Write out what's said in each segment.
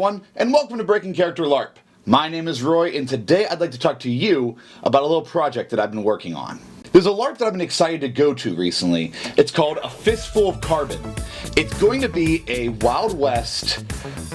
everyone, and welcome to Breaking Character LARP. My name is Roy, and today I'd like to talk to you about a little project that I've been working on. There's a LARP that I've been excited to go to recently. It's called A Fistful of Carbon. It's going to be a Wild West,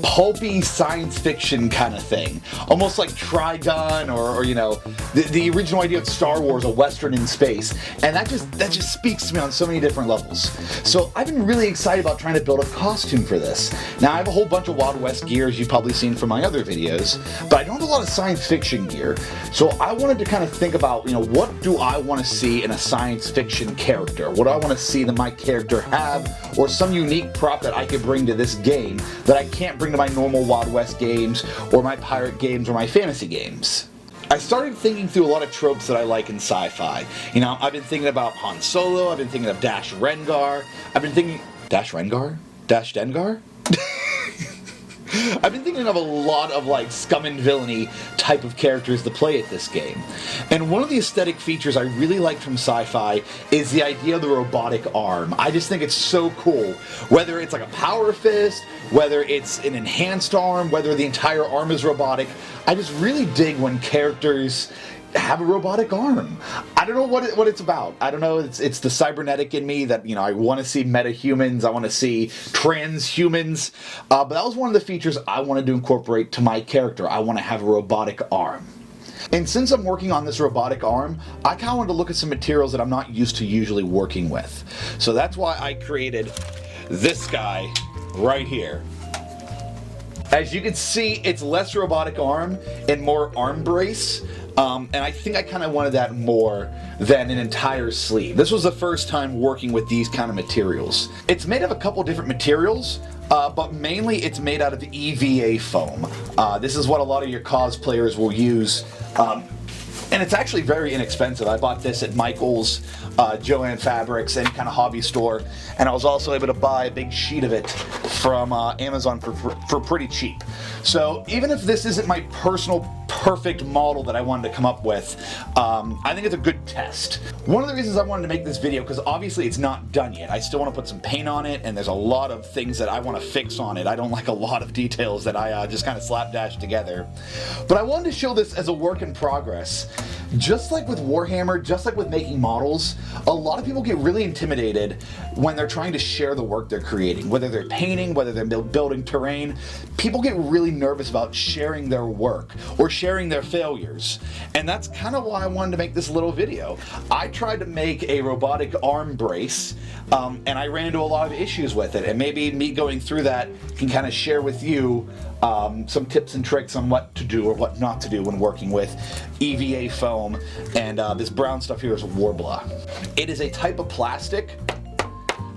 pulpy science fiction kind of thing. Almost like Trigun or you know, the original idea of Star Wars, a Western in space. And that just speaks to me on so many different levels. So I've been really excited about trying to build a costume for this. Now I have a whole bunch of Wild West gear, as you've probably seen from my other videos, but I don't have a lot of science fiction gear. So I wanted to kind of think about, you know, what do I want to see in a science fiction character? What do I want to see that my character have, or some unique prop that I could bring to this game that I can't bring to my normal Wild West games, or my pirate games, or my fantasy games? I started thinking through a lot of tropes that I like in sci-fi. You know, I've been thinking about Han Solo, I've been thinking of Dash Rengar, I've been thinking... Dash Rengar? Dash Dengar? I've been thinking of a lot of like scum and villainy type of characters to play at this game. And one of the aesthetic features I really like from sci-fi is the idea of the robotic arm. I just think it's so cool. Whether it's like a power fist, whether it's an enhanced arm, whether the entire arm is robotic, I just really dig when characters have a robotic arm. I don't know what it's about. I don't know, it's the cybernetic in me that, you know, I want to see metahumans, I want to see transhumans, but that was one of the features I wanted to incorporate to my character. I want to have a robotic arm. And since I'm working on this robotic arm, I kind of wanted to look at some materials that I'm not used to usually working with. So that's why I created this guy right here. As you can see, it's less robotic arm and more arm brace. And I think I kind of wanted that more than an entire sleeve. This was the first time working with these kind of materials. It's made of a couple different materials, but mainly it's made out of EVA foam. This is what a lot of your cosplayers will use. And it's actually very inexpensive. I bought this at Michael's, Joann Fabrics, any kind of hobby store, and I was also able to buy a big sheet of it from Amazon for pretty cheap. So even if this isn't my personal perfect model that I wanted to come up with, I think it's a good test. One of the reasons I wanted to make this video, because obviously it's not done yet. I still want to put some paint on it, and there's a lot of things that I want to fix on it. I don't like a lot of details that I just kind of slapdash together. But I wanted to show this as a work in progress. Just like with Warhammer, just like with making models, a lot of people get really intimidated when they're trying to share the work they're creating. Whether they're painting, whether they're building terrain, people get really nervous about sharing their work or sharing their failures. And that's kind of why I wanted to make this little video. I tried to make a robotic arm brace, and I ran into a lot of issues with it. And maybe me going through that can kind of share with you some tips and tricks on what to do or what not to do when working with EVA foam, and this brown stuff here is Warbler. It is a type of plastic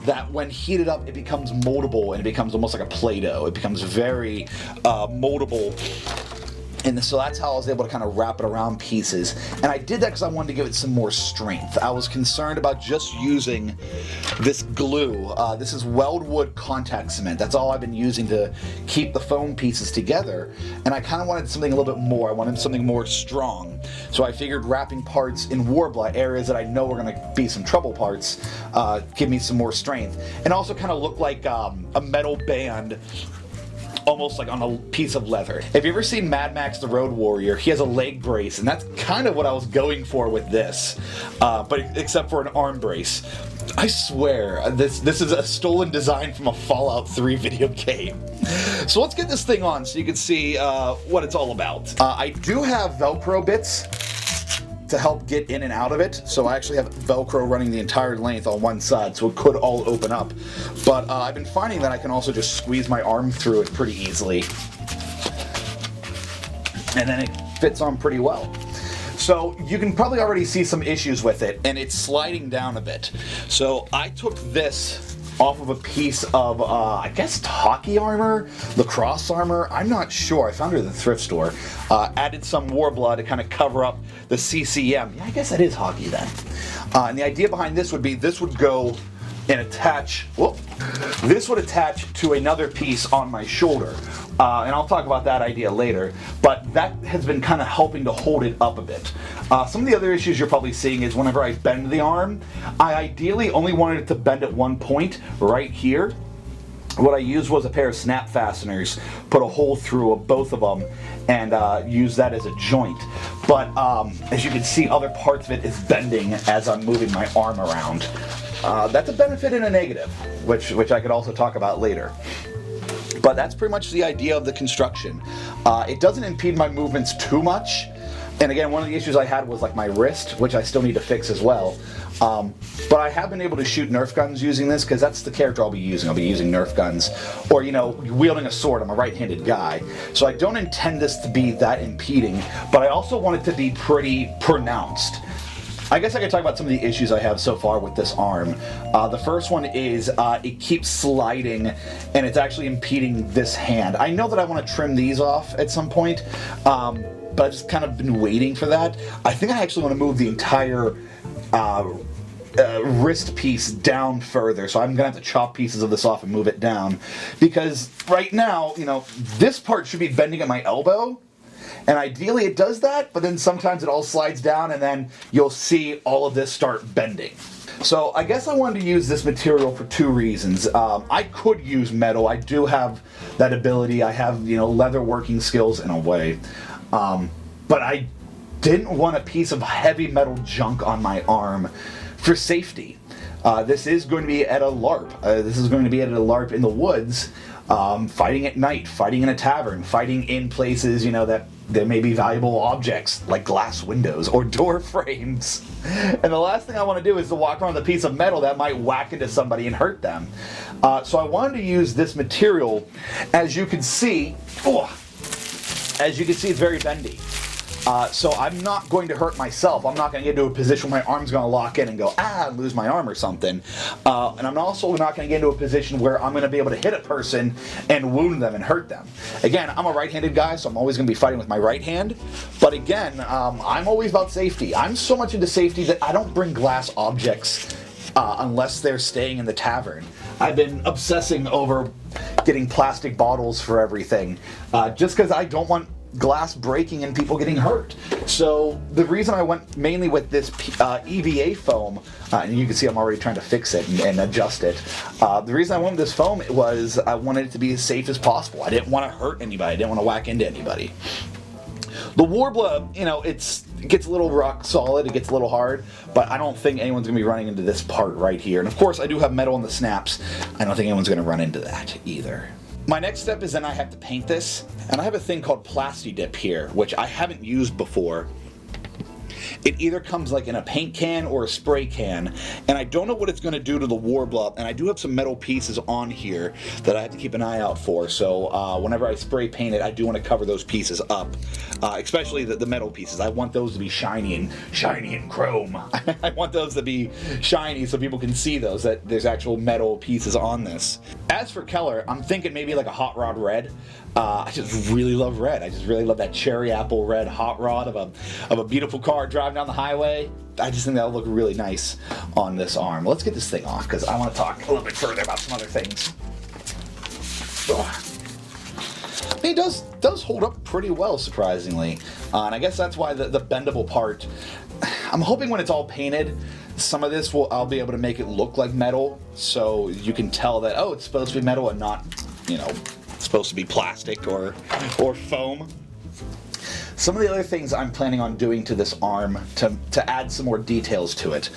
that when heated up it becomes moldable, and it becomes almost like a Play-Doh. It becomes very moldable. And so that's how I was able to kind of wrap it around pieces. And I did that because I wanted to give it some more strength. I was concerned about just using this glue. This is Weldwood contact cement. That's all I've been using to keep the foam pieces together. And I kind of wanted something a little bit more. I wanted something more strong. So I figured wrapping parts in Warbler, areas that I know are going to be some trouble parts, give me some more strength. And also kind of look like a metal band, almost like on a piece of leather. Have you ever seen Mad Max the Road Warrior? He has a leg brace, and that's kind of what I was going for with this, but except for an arm brace. I swear, this is a stolen design from a Fallout 3 video game. So let's get this thing on so you can see what it's all about. I do have Velcro bits to help get in and out of it. So I actually have Velcro running the entire length on one side, so it could all open up. But I've been finding that I can also just squeeze my arm through it pretty easily. And then it fits on pretty well. So you can probably already see some issues with it, and it's sliding down a bit. So I took this off of a piece of, I guess, hockey armor, lacrosse armor, I'm not sure. I found it at the thrift store. Added some Warbler to kind of cover up the CCM. Yeah, I guess that is hockey then. And the idea behind this would be, this would go and attach, whoop, this would attach to another piece on my shoulder. And I'll talk about that idea later, but that has been kind of helping to hold it up a bit. Some of the other issues you're probably seeing is whenever I bend the arm, I ideally only wanted it to bend at one point, right here. what I used was a pair of snap fasteners, put a hole through both of them, and use that as a joint. But as you can see, other parts of it is bending as I'm moving my arm around. That's a benefit and a negative, which I could also talk about later. But that's pretty much the idea of the construction. It doesn't impede my movements too much. And again, one of the issues I had was like my wrist, which I still need to fix as well. But I have been able to shoot Nerf guns using this, because that's the character I'll be using. I'll be using Nerf guns, or, you know, wielding a sword. I'm a right-handed guy. So I don't intend this to be that impeding, but I also want it to be pretty pronounced. I guess I could talk about some of the issues I have so far with this arm. The first one is it keeps sliding, and it's actually impeding this hand. I know that I want to trim these off at some point, but I've just kind of been waiting for that. I think I actually want to move the entire wrist piece down further, so I'm gonna have to chop pieces of this off and move it down, because right now, you know, this part should be bending at my elbow, and ideally it does that, but then sometimes it all slides down, and then you'll see all of this start bending. So I guess I wanted to use this material for two reasons. I could use metal. I do have that ability. I have, you know, leather working skills in a way, but I didn't want a piece of heavy metal junk on my arm for safety. This is going to be at a LARP. This is going to be at a LARP in the woods, fighting at night, fighting in a tavern, fighting in places, you know, that there may be valuable objects like glass windows or door frames. And the last thing I want to do is to walk around with a piece of metal that might whack into somebody and hurt them. So I wanted to use this material. As you can see, it's very bendy. So I'm not going to hurt myself. I'm not going to get into a position where my arm's going to lock in and go, and lose my arm or something. And I'm also not going to get into a position where I'm going to be able to hit a person and wound them and hurt them. Again, I'm a right-handed guy, so I'm always going to be fighting with my right hand. But again, I'm always about safety. I'm so much into safety that I don't bring glass objects unless they're staying in the tavern. I've been obsessing over getting plastic bottles for everything, just because I don't want glass breaking and people getting hurt. So the reason I went mainly with this EVA foam, and you can see I'm already trying to fix it and adjust it. The reason I went with this foam was I wanted it to be as safe as possible. I didn't want to hurt anybody. I didn't want to whack into anybody. The Warbler, you know, it gets a little rock solid, it gets a little hard, but I don't think anyone's going to be running into this part right here. And of course, I do have metal in the snaps. I don't think anyone's going to run into that either. My next step is then I have to paint this, and I have a thing called Plasti Dip here, which I haven't used before. It either comes like in a paint can or a spray can, and I don't know what it's going to do to the Warbler, and I do have some metal pieces on here that I have to keep an eye out for, so whenever I spray paint it, I do want to cover those pieces up, especially the metal pieces. I want those to be shiny and chrome. I want those to be shiny so people can see those, that there's actual metal pieces on this. As for color, I'm thinking maybe like a hot rod red. I just really love red. I just really love that cherry apple red hot rod of a beautiful car driving down the highway. I just think that'll look really nice on this arm. Let's get this thing off, because I want to talk a little bit further about some other things. I mean, it does hold up pretty well, surprisingly. And I guess that's why the bendable part, I'm hoping when it's all painted, some of this I'll be able to make it look like metal, so you can tell that, oh, it's supposed to be metal and not, you know, supposed to be plastic or foam. Some of the other things I'm planning on doing to this arm to add some more details to it.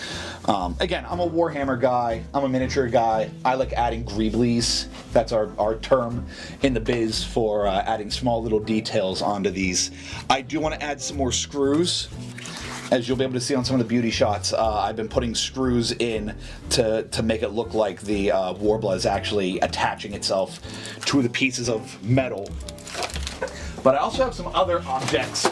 Again, I'm a Warhammer guy, I'm a miniature guy. I like adding greeblies. That's our term in the biz for adding small little details onto these. I do want to add some more screws. As you'll be able to see on some of the beauty shots, I've been putting screws in to make it look like the Warbler is actually attaching itself to the pieces of metal. But I also have some other objects.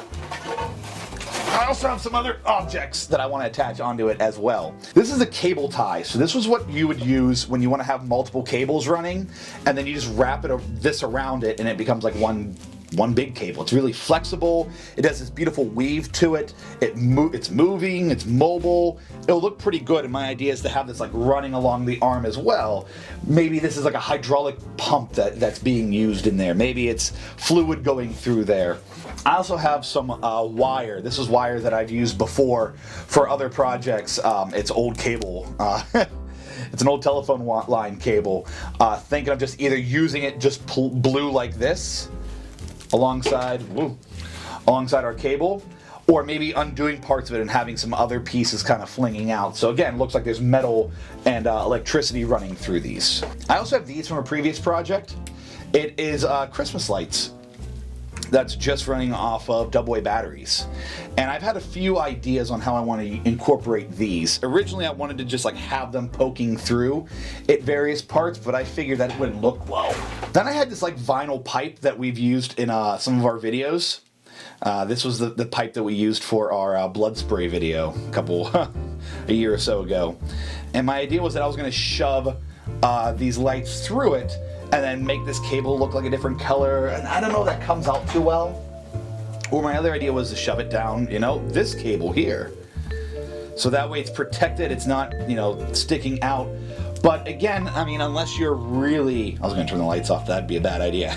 That I want to attach onto it as well. This is a cable tie. So this was what you would use when you want to have multiple cables running, and then you just wrap this around it and it becomes like one big cable. It's really flexible. It has this beautiful weave to it. It's moving, it's mobile. It'll look pretty good, and my idea is to have this like running along the arm as well. Maybe this is like a hydraulic pump that's being used in there. Maybe it's fluid going through there. I also have some wire. This is wire that I've used before for other projects. It's old cable. It's an old telephone line cable. Thinking of just either using it just blue like this alongside our cable, or maybe undoing parts of it and having some other pieces kind of flinging out. So again, looks like there's metal and electricity running through these. I also have these from a previous project. It is Christmas lights that's just running off of AA batteries. And I've had a few ideas on how I want to incorporate these. Originally I wanted to just like have them poking through at various parts, but I figured that it wouldn't look well. Then I had this like vinyl pipe that we've used in some of our videos. This was the pipe that we used for our blood spray video a year or so ago. And my idea was that I was going to shove these lights through it and then make this cable look like a different color. And I don't know if that comes out too well. Or my other idea was to shove it down, you know, this cable here. So that way it's protected, it's not, you know, sticking out. But again, I mean, unless you're really... I was going to turn the lights off, that'd be a bad idea.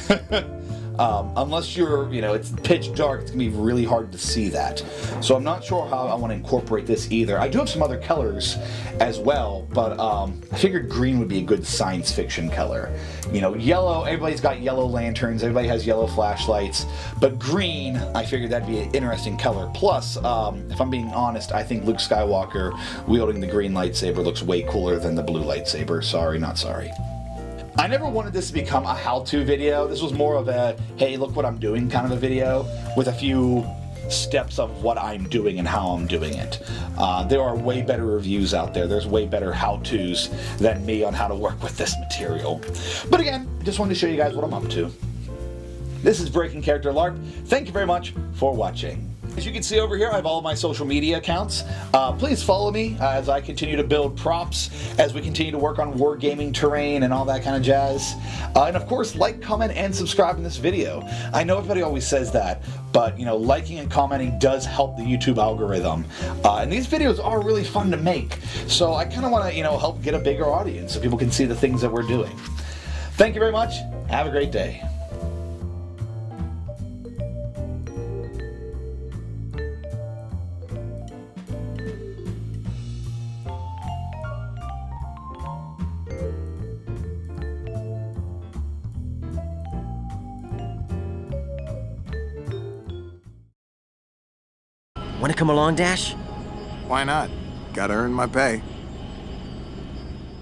Unless you're, you know, it's pitch dark, it's going to be really hard to see that. So I'm not sure how I want to incorporate this either. I do have some other colors as well, but I figured green would be a good science fiction color. You know, yellow, everybody's got yellow lanterns, everybody has yellow flashlights, but green, I figured that'd be an interesting color. Plus, if I'm being honest, I think Luke Skywalker wielding the green lightsaber looks way cooler than the blue lightsaber. Sorry, not sorry. I never wanted this to become a how-to video. This was more of a, hey, look what I'm doing kind of a video with a few steps of what I'm doing and how I'm doing it. There are way better reviews out there. There's way better how-tos than me on how to work with this material. But again, I just wanted to show you guys what I'm up to. This is Breaking Character LARP. Thank you very much for watching. As you can see over here, I have all of my social media accounts. Please follow me as I continue to build props, as we continue to work on wargaming terrain and all that kind of jazz. And of course, like, comment, and subscribe in this video. I know everybody always says that, but you know, liking and commenting does help the YouTube algorithm. And these videos are really fun to make, so I kind of want to, you know, help get a bigger audience so people can see the things that we're doing. Thank you very much. Have a great day. Want to come along, Dash? Why not? Gotta earn my pay.